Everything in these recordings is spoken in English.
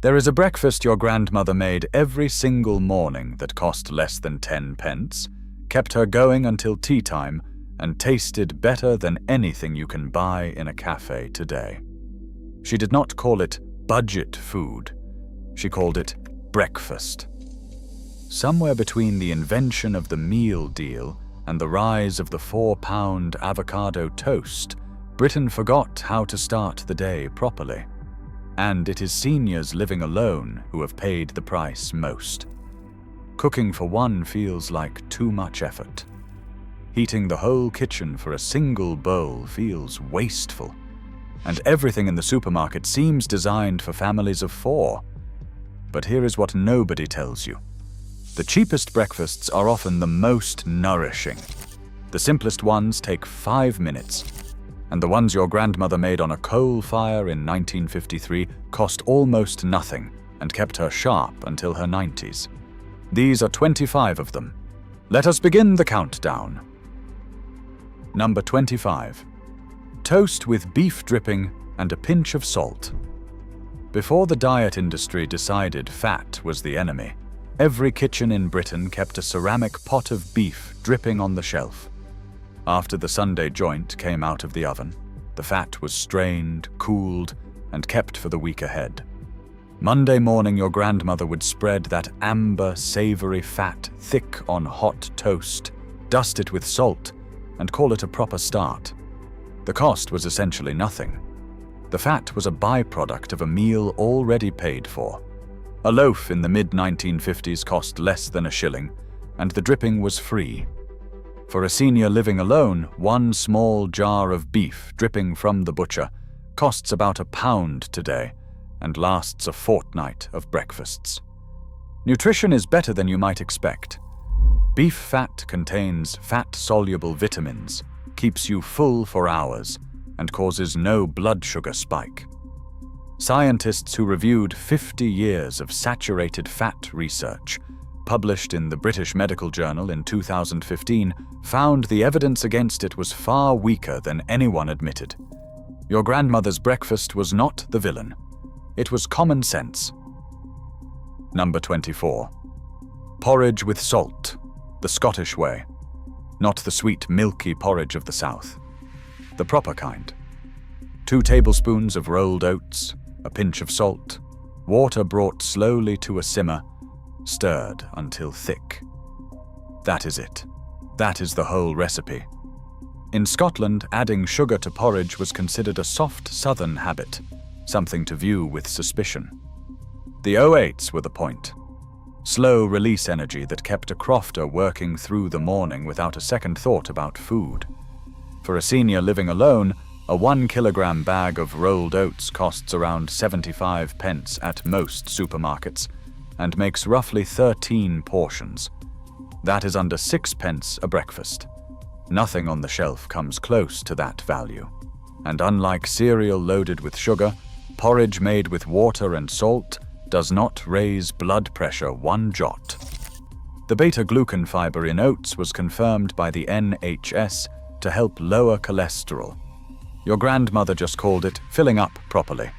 There is a breakfast your grandmother made every single morning that cost less than 10 pence, kept her going until tea time, and tasted better than anything you can buy in a cafe today. She did not call it budget food. She called it breakfast. Somewhere between the invention of the meal deal and the rise of the 4-pound avocado toast, Britain forgot how to start the day properly. And it is seniors living alone who have paid the price most. Cooking for one feels like too much effort. Heating the whole kitchen for a single bowl feels wasteful. And everything in the supermarket seems designed for families of 4. But here is what nobody tells you. The cheapest breakfasts are often the most nourishing. The simplest ones take 5 minutes. And the ones your grandmother made on a coal fire in 1953 cost almost nothing and kept her sharp until her 90s. These are 25 of them. Let us begin the countdown. Number 25. Toast with beef dripping and a pinch of salt. Before the diet industry decided fat was the enemy, every kitchen in Britain kept a ceramic pot of beef dripping on the shelf. After the Sunday joint came out of the oven, the fat was strained, cooled, and kept for the week ahead. Monday morning, your grandmother would spread that amber, savory fat thick on hot toast, dust it with salt, and call it a proper start. The cost was essentially nothing. The fat was a byproduct of a meal already paid for. A loaf in the mid-1950s cost less than a shilling, and the dripping was free. For a senior living alone, one small jar of beef dripping from the butcher costs about £1 today and lasts a fortnight of breakfasts. Nutrition is better than you might expect. Beef fat contains fat-soluble vitamins, keeps you full for hours, and causes no blood sugar spike. Scientists who reviewed 50 years of saturated fat research published in the British Medical Journal in 2015, found the evidence against it was far weaker than anyone admitted. Your grandmother's breakfast was not the villain. It was common sense. Number 24. Porridge with salt, the Scottish way. Not the sweet, milky porridge of the South. The proper kind. 2 tablespoons of rolled oats, a pinch of salt, water brought slowly to a simmer, stirred until thick. That is it. That is the whole recipe. In Scotland, adding sugar to porridge was considered a soft southern habit, something to view with suspicion. The 08s were the point. Slow release energy that kept a crofter working through the morning without a second thought about food. For a senior living alone, a 1 kilogram bag of rolled oats costs around 75 pence at most supermarkets, and makes roughly 13 portions. That is under 6 pence a breakfast. Nothing on the shelf comes close to that value. And unlike cereal loaded with sugar, porridge made with water and salt does not raise blood pressure one jot. The beta-glucan fiber in oats was confirmed by the NHS to help lower cholesterol. Your grandmother just called it filling up properly.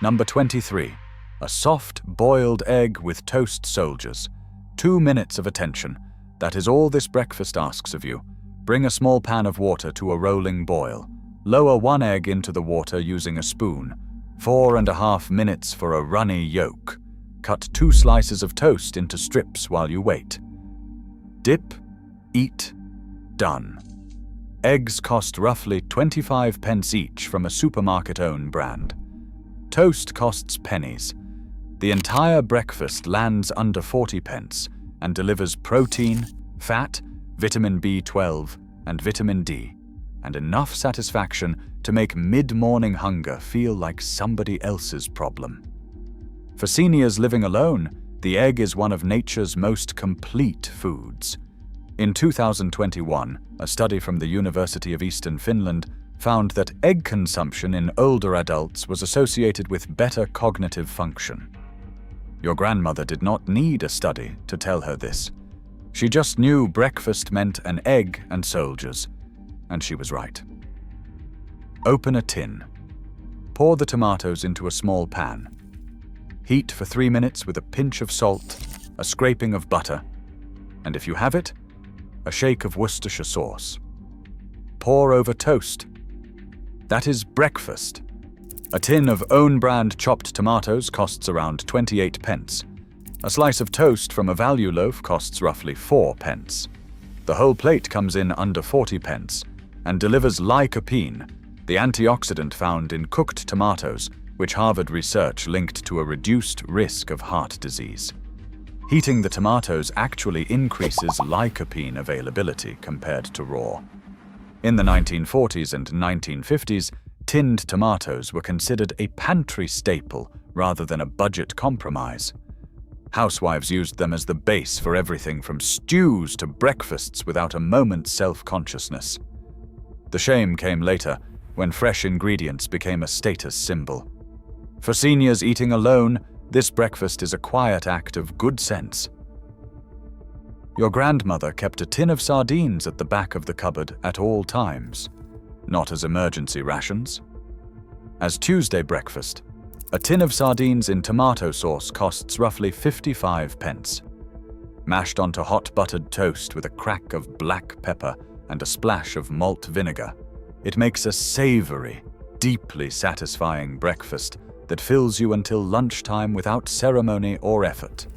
Number 23. A soft, boiled egg with toast soldiers. 2 minutes of attention. That is all this breakfast asks of you. Bring a small pan of water to a rolling boil. Lower 1 egg into the water using a spoon. 4.5 minutes for a runny yolk. Cut 2 slices of toast into strips while you wait. Dip, eat, done. Eggs cost roughly 25 pence each from a supermarket-owned brand. Toast costs pennies. The entire breakfast lands under 40 pence and delivers protein, fat, vitamin B12, and vitamin D, and enough satisfaction to make mid-morning hunger feel like somebody else's problem. For seniors living alone, the egg is one of nature's most complete foods. In 2021, a study from the University of Eastern Finland found that egg consumption in older adults was associated with better cognitive function. Your grandmother did not need a study to tell her this. She just knew breakfast meant an egg and soldiers, and she was right. Open a tin. Pour the tomatoes into a small pan. Heat for 3 minutes with a pinch of salt, a scraping of butter, and if you have it, a shake of Worcestershire sauce. Pour over toast. That is breakfast. A tin of own-brand chopped tomatoes costs around 28 pence. A slice of toast from a value loaf costs roughly 4 pence. The whole plate comes in under 40 pence and delivers lycopene, the antioxidant found in cooked tomatoes, which Harvard research linked to a reduced risk of heart disease. Heating the tomatoes actually increases lycopene availability compared to raw. In the 1940s and 1950s, tinned tomatoes were considered a pantry staple rather than a budget compromise. Housewives used them as the base for everything from stews to breakfasts without a moment's self-consciousness. The shame came later, when fresh ingredients became a status symbol. For seniors eating alone, this breakfast is a quiet act of good sense. Your grandmother kept a tin of sardines at the back of the cupboard at all times, not as emergency rations. As Tuesday breakfast, a tin of sardines in tomato sauce costs roughly 55 pence. Mashed onto hot buttered toast with a crack of black pepper and a splash of malt vinegar, it makes a savory, deeply satisfying breakfast that fills you until lunchtime without ceremony or effort.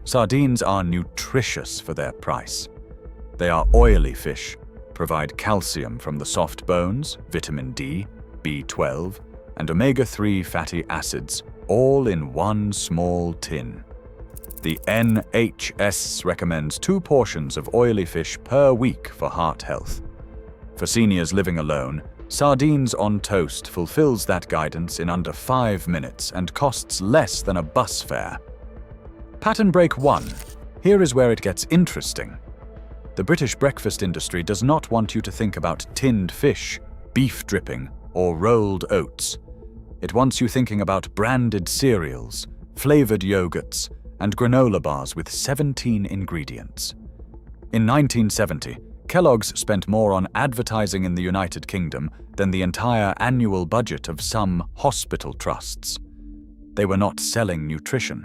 Sardines are nutritious for their price. They are oily fish, provide calcium from the soft bones, vitamin D, B12, and omega-3 fatty acids, all in one small tin. The NHS recommends 2 portions of oily fish per week for heart health. For seniors living alone, sardines on toast fulfills that guidance in under 5 minutes and costs less than a bus fare. Pattern break 1. Here is where it gets interesting. The British breakfast industry does not want you to think about tinned fish, beef dripping, or rolled oats. It wants you thinking about branded cereals, flavored yogurts, and granola bars with 17 ingredients. In 1970, Kellogg's spent more on advertising in the United Kingdom than the entire annual budget of some hospital trusts. They were not selling nutrition.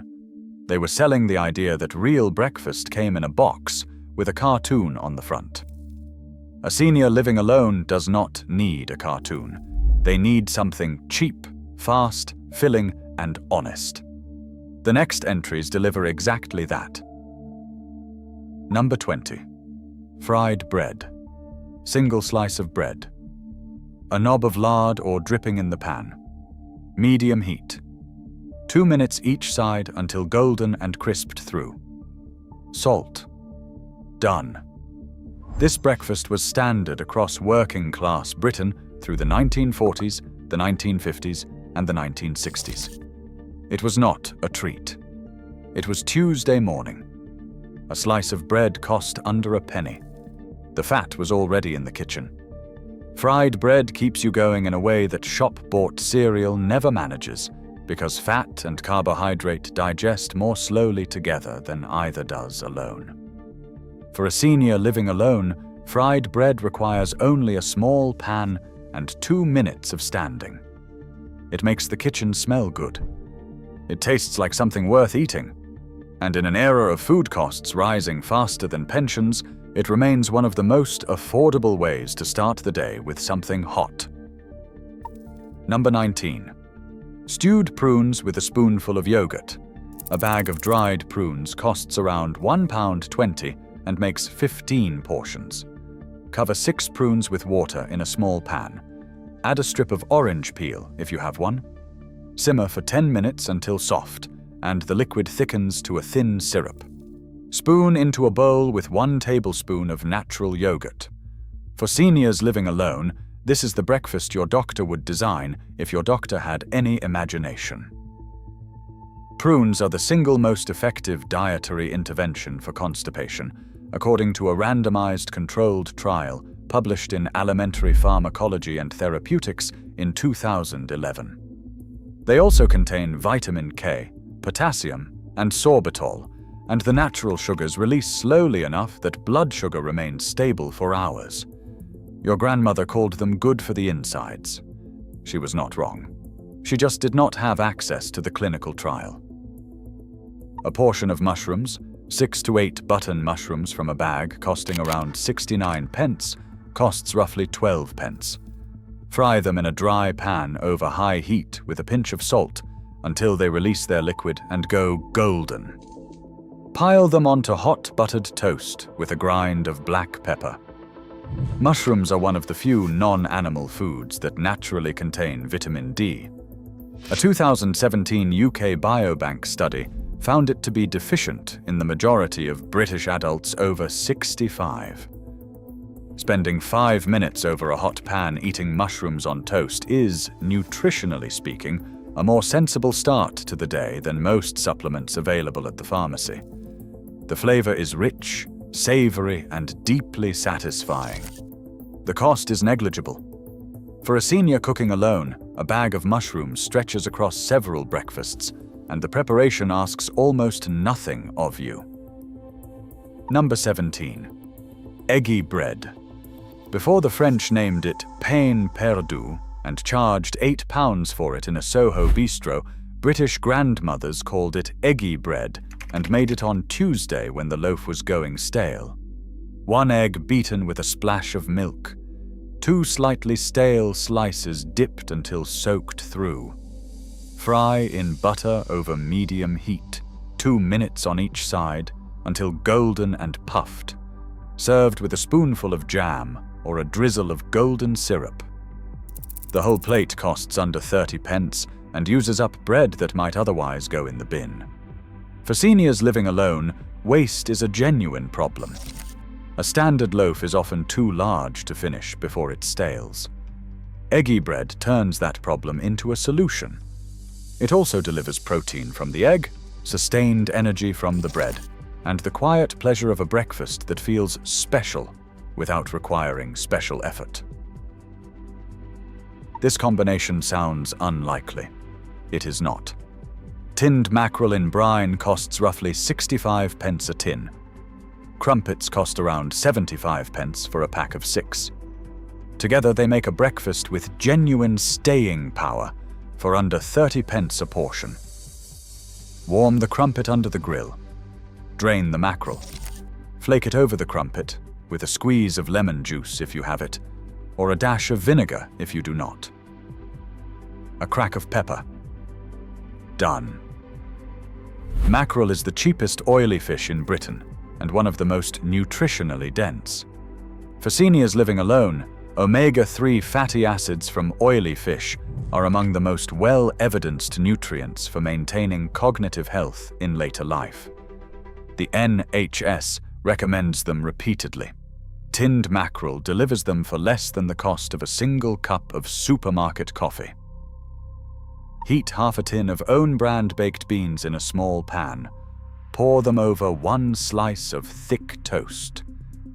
They were selling the idea that real breakfast came in a box with a cartoon on the front. A senior living alone does not need a cartoon. They need something cheap, fast, filling, and honest. The next entries deliver exactly that. Number 20. Fried bread. Single slice of bread. A knob of lard or dripping in the pan. Medium heat. 2 minutes each side until golden and crisped through. Salt. Done. This breakfast was standard across working-class Britain through the 1940s, the 1950s, and the 1960s. It was not a treat. It was Tuesday morning. A slice of bread cost under a penny. The fat was already in the kitchen. Fried bread keeps you going in a way that shop-bought cereal never manages, because fat and carbohydrate digest more slowly together than either does alone. For a senior living alone, fried bread requires only a small pan and 2 minutes of standing. It makes the kitchen smell good. It tastes like something worth eating. And in an era of food costs rising faster than pensions, it remains one of the most affordable ways to start the day with something hot. Number 19. Stewed prunes with a spoonful of yogurt. A bag of dried prunes costs around £1.20 and makes 15 portions. Cover 6 prunes with water in a small pan. Add a strip of orange peel if you have one. Simmer for 10 minutes until soft, and the liquid thickens to a thin syrup. Spoon into a bowl with 1 tablespoon of natural yogurt. For seniors living alone, this is the breakfast your doctor would design if your doctor had any imagination. Prunes are the single most effective dietary intervention for constipation, according to a randomized controlled trial published in Alimentary Pharmacology and Therapeutics in 2011. They also contain vitamin K, potassium, and sorbitol, and the natural sugars release slowly enough that blood sugar remains stable for hours. Your grandmother called them good for the insides. She was not wrong. She just did not have access to the clinical trial. A portion of mushrooms, 6 to 8 button mushrooms from a bag costing around 69 pence, costs roughly 12 pence. Fry them in a dry pan over high heat with a pinch of salt until they release their liquid and go golden. Pile them onto hot buttered toast with a grind of black pepper. Mushrooms are one of the few non-animal foods that naturally contain vitamin D. A 2017 UK Biobank study found it to be deficient in the majority of British adults over 65. Spending 5 minutes over a hot pan eating mushrooms on toast is, nutritionally speaking, a more sensible start to the day than most supplements available at the pharmacy. The flavor is rich, savory, and deeply satisfying. The cost is negligible. For a senior cooking alone, a bag of mushrooms stretches across several breakfasts, and the preparation asks almost nothing of you. Number 17. Eggy bread. Before the French named it pain perdu and charged £8 for it in a Soho bistro, British grandmothers called it eggy bread and made it on Tuesday when the loaf was going stale. 1 egg beaten with a splash of milk. 2 slightly stale slices dipped until soaked through. Fry in butter over medium heat, 2 minutes on each side, until golden and puffed. Served with a spoonful of jam or a drizzle of golden syrup. The whole plate costs under 30 pence and uses up bread that might otherwise go in the bin. For seniors living alone, waste is a genuine problem. A standard loaf is often too large to finish before it stales. Eggy bread turns that problem into a solution. It also delivers protein from the egg, sustained energy from the bread, and the quiet pleasure of a breakfast that feels special without requiring special effort. This combination sounds unlikely. It is not. Tinned mackerel in brine costs roughly 65 pence a tin. Crumpets cost around 75 pence for a pack of 6. Together they make a breakfast with genuine staying power for under 30 pence a portion. Warm the crumpet under the grill. Drain the mackerel. Flake it over the crumpet with a squeeze of lemon juice if you have it, or a dash of vinegar if you do not. A crack of pepper. Done. Mackerel is the cheapest oily fish in Britain and one of the most nutritionally dense. For seniors living alone, omega-3 fatty acids from oily fish are among the most well-evidenced nutrients for maintaining cognitive health in later life. The NHS recommends them repeatedly. Tinned mackerel delivers them for less than the cost of a single cup of supermarket coffee. Heat half a tin of own-brand baked beans in a small pan. Pour them over 1 slice of thick toast.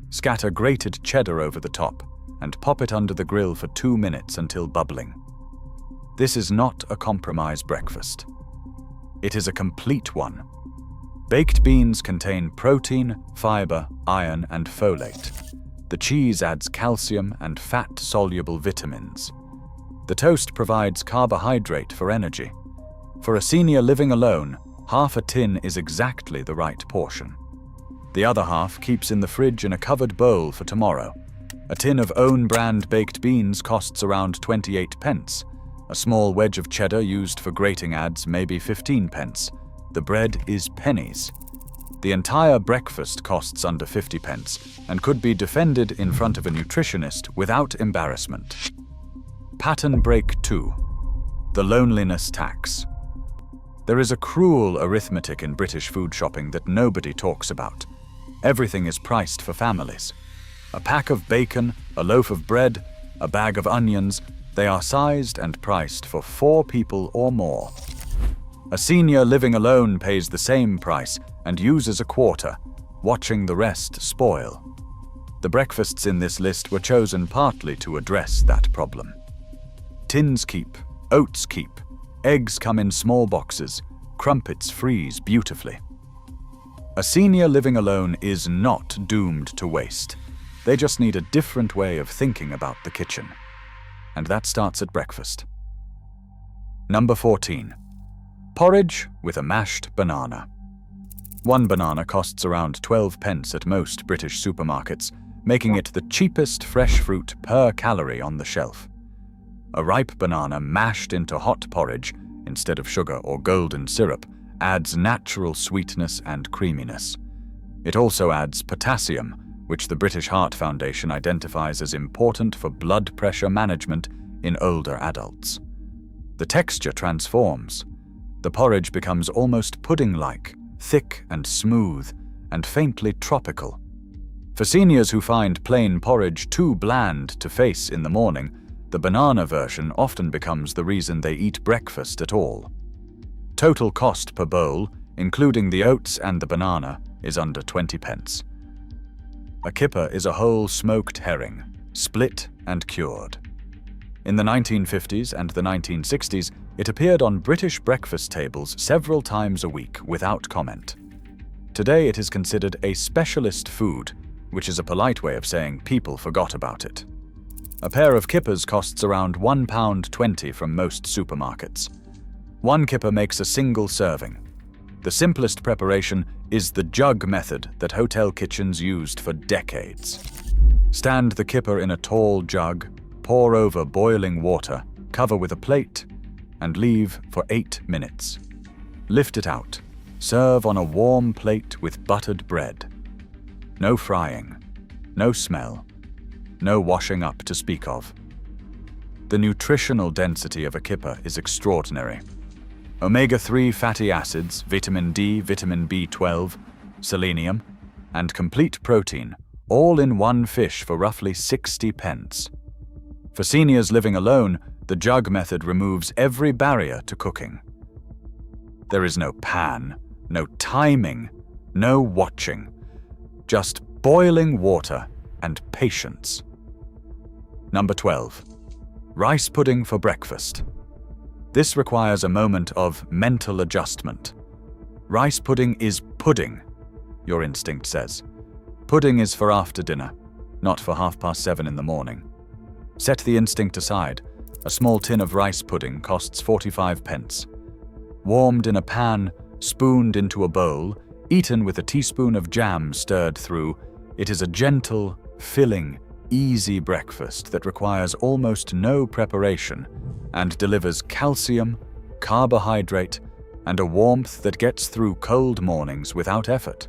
Scatter grated cheddar over the top and pop it under the grill for 2 minutes until bubbling. This is not a compromise breakfast. It is a complete one. Baked beans contain protein, fiber, iron, and folate. The cheese adds calcium and fat-soluble vitamins. The toast provides carbohydrate for energy. For a senior living alone, half a tin is exactly the right portion. The other half keeps in the fridge in a covered bowl for tomorrow. A tin of own-brand baked beans costs around 28 pence. A small wedge of cheddar used for grating adds maybe 15 pence. The bread is pennies. The entire breakfast costs under 50 pence and could be defended in front of a nutritionist without embarrassment. Pattern break 2. The loneliness tax. There is a cruel arithmetic in British food shopping that nobody talks about. Everything is priced for families. A pack of bacon, a loaf of bread, a bag of onions, they are sized and priced for 4 people or more. A senior living alone pays the same price and uses a quarter, watching the rest spoil. The breakfasts in this list were chosen partly to address that problem. Tins keep, oats keep, eggs come in small boxes, crumpets freeze beautifully. A senior living alone is not doomed to waste. They just need a different way of thinking about the kitchen. And that starts at breakfast. Number 14. Porridge with a mashed banana. One banana costs around 12 pence at most British supermarkets, making it the cheapest fresh fruit per calorie on the shelf. A ripe banana mashed into hot porridge, instead of sugar or golden syrup, adds natural sweetness and creaminess. It also adds potassium, which the British Heart Foundation identifies as important for blood pressure management in older adults. The texture transforms. The porridge becomes almost pudding-like, thick and smooth, and faintly tropical. For seniors who find plain porridge too bland to face in the morning, the banana version often becomes the reason they eat breakfast at all. Total cost per bowl, including the oats and the banana, is under 20 pence. A kipper is a whole smoked herring, split and cured. In the 1950s and the 1960s, it appeared on British breakfast tables several times a week without comment. Today it is considered a specialist food, which is a polite way of saying people forgot about it. A pair of kippers costs around £1.20 from most supermarkets. One kipper makes a single serving. The simplest preparation is the jug method that hotel kitchens used for decades. Stand the kipper in a tall jug, pour over boiling water, cover with a plate, and leave for 8 minutes. Lift it out. Serve on a warm plate with buttered bread. No frying, no smell, no washing up to speak of. The nutritional density of a kipper is extraordinary. Omega-3 fatty acids, vitamin D, vitamin B12, selenium, and complete protein, all in one fish for roughly 60 pence. For seniors living alone, the jug method removes every barrier to cooking. There is no pan, no timing, no watching, just boiling water and patience. Number 12. Rice pudding for breakfast. This requires a moment of mental adjustment. Rice pudding is pudding, your instinct says. Pudding is for after dinner, not for 7:30 in the morning. Set the instinct aside. A small tin of rice pudding costs 45 pence. Warmed in a pan, spooned into a bowl, eaten with a teaspoon of jam stirred through, it is a gentle, filling, easy breakfast that requires almost no preparation and delivers calcium, carbohydrate, and a warmth that gets through cold mornings without effort.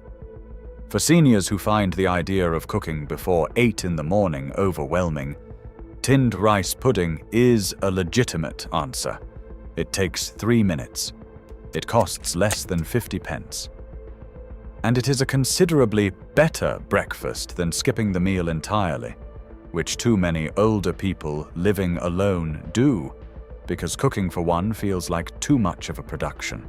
For seniors who find the idea of cooking before 8 in the morning overwhelming, tinned rice pudding is a legitimate answer. It takes 3 minutes. It costs less than 50 pence. And it is a considerably better breakfast than skipping the meal entirely, which too many older people living alone do, because cooking for one feels like too much of a production.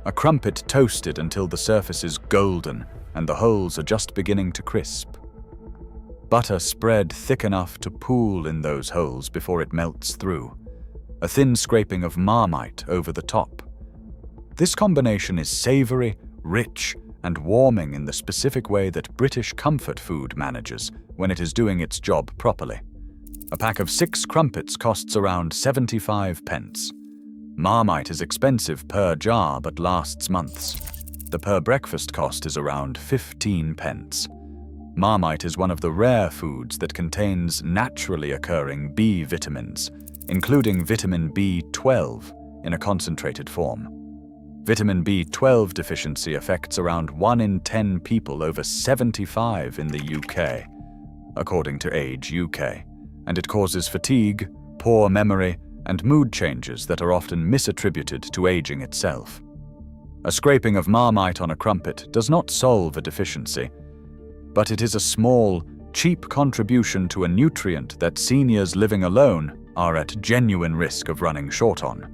A crumpet toasted until the surface is golden and the holes are just beginning to crisp. Butter spread thick enough to pool in those holes before it melts through. A thin scraping of Marmite over the top. This combination is savory, rich, and warming in the specific way that British comfort food manages when it is doing its job properly. A pack of 6 crumpets costs around 75 pence. Marmite is expensive per jar but lasts months. The per breakfast cost is around 15 pence. Marmite is one of the rare foods that contains naturally occurring B vitamins, including vitamin B12 in a concentrated form. Vitamin B12 deficiency affects around 1 in 10 people over 75 in the UK, according to Age UK, and it causes fatigue, poor memory, and mood changes that are often misattributed to aging itself. A scraping of Marmite on a crumpet does not solve a deficiency, but it is a small, cheap contribution to a nutrient that seniors living alone are at genuine risk of running short on.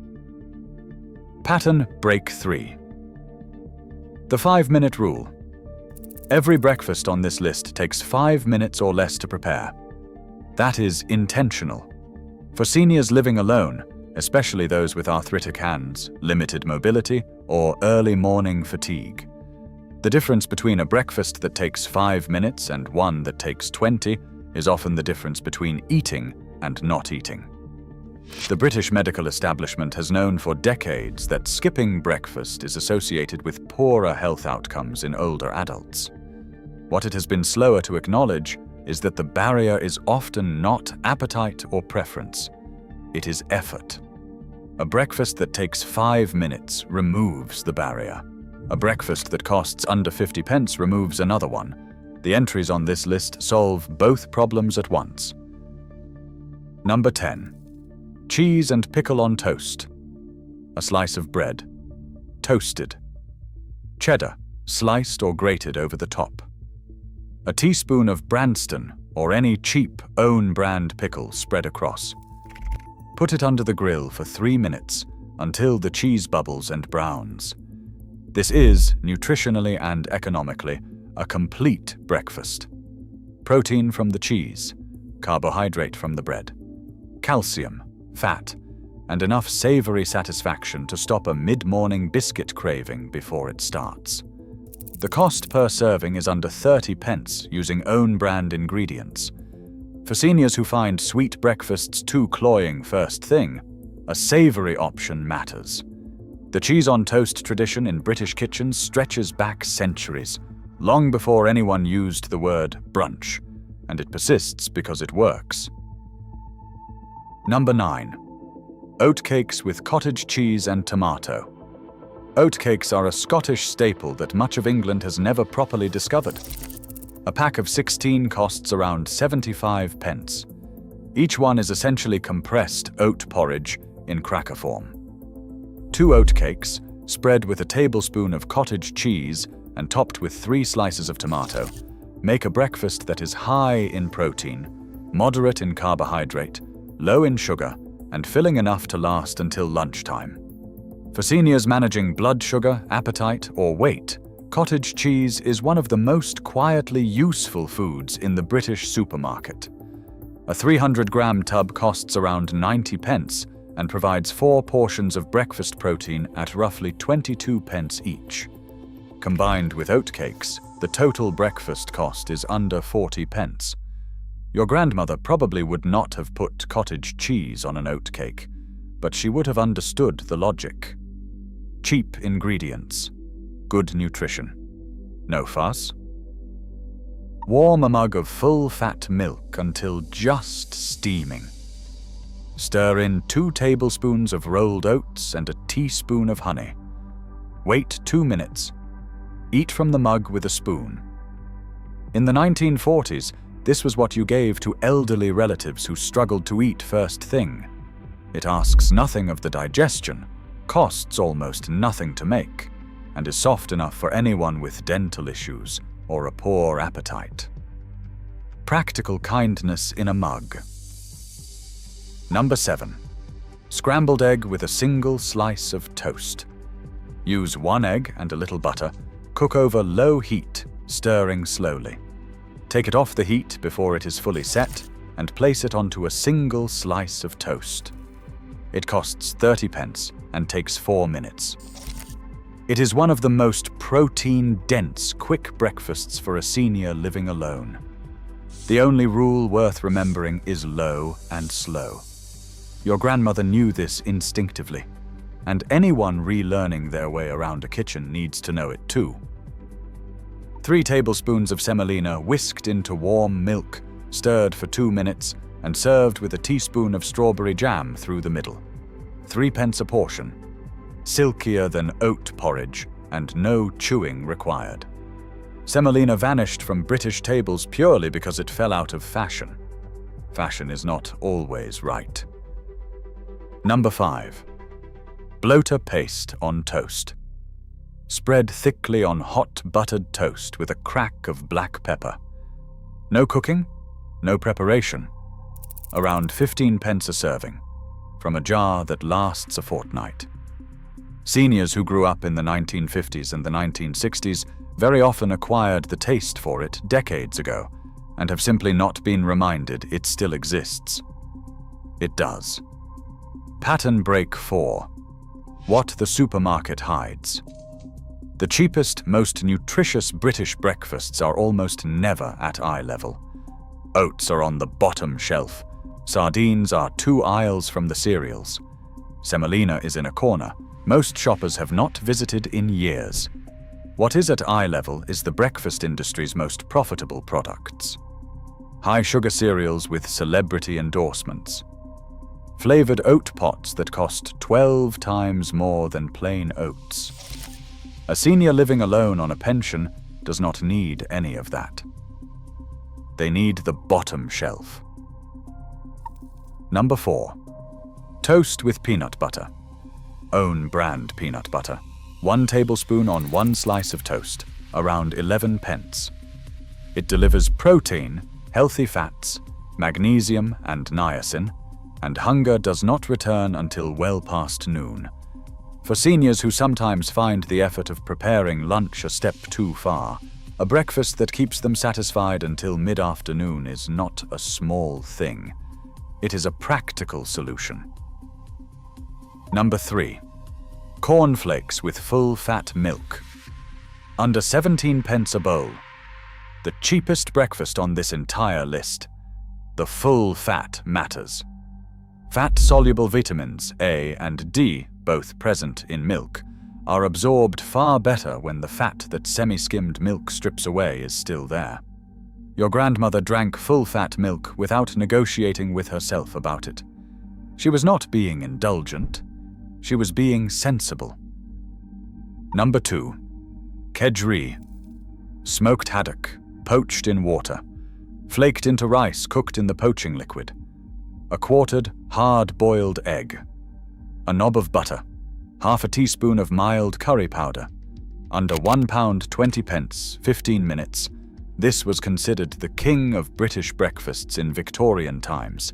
Pattern Break 3. The 5-minute rule. Every breakfast on this list takes 5 minutes or less to prepare. That is intentional. For seniors living alone, especially those with arthritic hands, limited mobility, or early morning fatigue, the difference between a breakfast that takes 5 minutes and one that takes 20 is often the difference between eating and not eating. The British medical establishment has known for decades that skipping breakfast is associated with poorer health outcomes in older adults. What it has been slower to acknowledge is that the barrier is often not appetite or preference. It is effort. A breakfast that takes 5 minutes removes the barrier. A breakfast that costs under 50 pence removes another one. The entries on this list solve both problems at once. Number 10. Cheese and pickle on toast. A slice of bread. Toasted. Cheddar, sliced or grated over the top. A teaspoon of Branston or any cheap own-brand pickle spread across. Put it under the grill for 3 minutes until the cheese bubbles and browns. This is, nutritionally and economically, a complete breakfast. Protein from the cheese, carbohydrate from the bread, calcium, fat, and enough savory satisfaction to stop a mid-morning biscuit craving before it starts. The cost per serving is under 30 pence using own-brand ingredients. For seniors who find sweet breakfasts too cloying first thing, a savory option matters. The cheese on toast tradition in British kitchens stretches back centuries, long before anyone used the word brunch, and it persists because it works. Number 9. Oatcakes with cottage cheese and tomato. Oatcakes are a Scottish staple that much of England has never properly discovered. A pack of 16 costs around 75 pence. Each one is essentially compressed oat porridge in cracker form. 2 oatcakes, spread with a tablespoon of cottage cheese and topped with 3 slices of tomato, make a breakfast that is high in protein, moderate in carbohydrate, low in sugar, and filling enough to last until lunchtime. For seniors managing blood sugar, appetite, or weight, cottage cheese is one of the most quietly useful foods in the British supermarket. A 300-gram tub costs around 90 pence and provides 4 portions of breakfast protein at roughly 22 pence each. Combined with oatcakes, the total breakfast cost is under 40 pence. Your grandmother probably would not have put cottage cheese on an oatcake, but she would have understood the logic. Cheap ingredients, good nutrition, no fuss. Warm a mug of full-fat milk until just steaming. Stir in 2 tablespoons of rolled oats and a teaspoon of honey. Wait 2 minutes. Eat from the mug with a spoon. In the 1940s, this was what you gave to elderly relatives who struggled to eat first thing. It asks nothing of the digestion, costs almost nothing to make, and is soft enough for anyone with dental issues or a poor appetite. Practical kindness in a mug. Number 7. Scrambled egg with a single slice of toast. Use 1 egg and a little butter. Cook over low heat, stirring slowly. Take it off the heat before it is fully set and place it onto a single slice of toast. It costs 30 pence and takes 4 minutes. It is one of the most protein-dense, quick breakfasts for a senior living alone. The only rule worth remembering is low and slow. Your grandmother knew this instinctively, and anyone relearning their way around a kitchen needs to know it too. 3 tablespoons of semolina whisked into warm milk, stirred for 2 minutes, and served with a teaspoon of strawberry jam through the middle. 3 pence a portion. Silkier than oat porridge, and no chewing required. Semolina vanished from British tables purely because it fell out of fashion. Fashion is not always right. Number 5. Bloater paste on toast. Spread thickly on hot buttered toast with a crack of black pepper. No cooking, no preparation. Around 15 pence a serving, from a jar that lasts a fortnight. Seniors who grew up in the 1950s and the 1960s very often acquired the taste for it decades ago and have simply not been reminded it still exists. It does. Pattern break 4. What the supermarket hides. The cheapest, most nutritious British breakfasts are almost never at eye level. Oats are on the bottom shelf. Sardines are 2 aisles from the cereals. Semolina is in a corner. Most shoppers have not visited in years. What is at eye level is the breakfast industry's most profitable products. High-sugar cereals with celebrity endorsements. Flavored oat pots that cost 12 times more than plain oats. A senior living alone on a pension does not need any of that. They need the bottom shelf. Number 4. Toast with peanut butter. Own brand peanut butter. 1 tablespoon on 1 slice of toast, around 11 pence. It delivers protein, healthy fats, magnesium and niacin, and hunger does not return until well past noon. For seniors who sometimes find the effort of preparing lunch a step too far, a breakfast that keeps them satisfied until mid-afternoon is not a small thing. It is a practical solution. Number 3. Cornflakes with full-fat milk. Under 17 pence a bowl. The cheapest breakfast on this entire list. The full fat matters. Fat-soluble vitamins A and D, both present in milk, are absorbed far better when the fat that semi-skimmed milk strips away is still there. Your grandmother drank full-fat milk without negotiating with herself about it. She was not being indulgent. She was being sensible. Number 2. Kedgeree. Smoked haddock, poached in water. Flaked into rice cooked in the poaching liquid. A quartered, hard-boiled egg. A knob of butter. Half a teaspoon of mild curry powder. Under £1 20 pence, 15 minutes. This was considered the king of British breakfasts in Victorian times.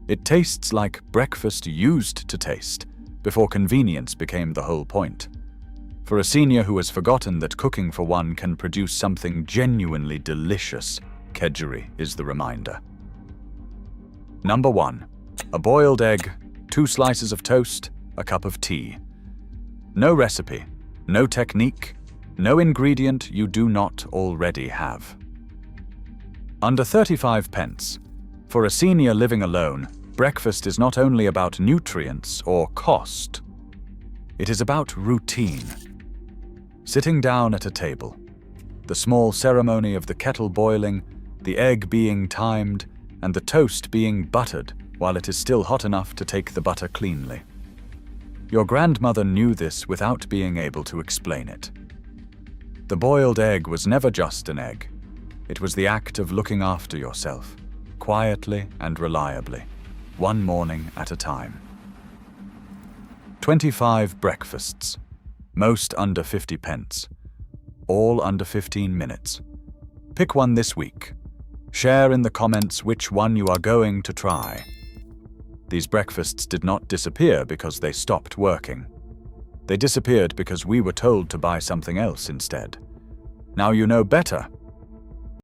It tastes like breakfast used to taste, before convenience became the whole point. For a senior who has forgotten that cooking for one can produce something genuinely delicious, kedgeree is the reminder. Number 1. A boiled egg, 2 slices of toast, a cup of tea. No recipe, no technique, no ingredient you do not already have. Under 35 pence. For a senior living alone, breakfast is not only about nutrients or cost. It is about routine. Sitting down at a table. The small ceremony of the kettle boiling, the egg being timed, and the toast being buttered while it is still hot enough to take the butter cleanly. Your grandmother knew this without being able to explain it. The boiled egg was never just an egg. It was the act of looking after yourself, quietly and reliably, one morning at a time. 25 breakfasts, most under 50 pence, all under 15 minutes. Pick one this week. Share in the comments which one you are going to try. These breakfasts did not disappear because they stopped working. They disappeared because we were told to buy something else instead. Now you know better.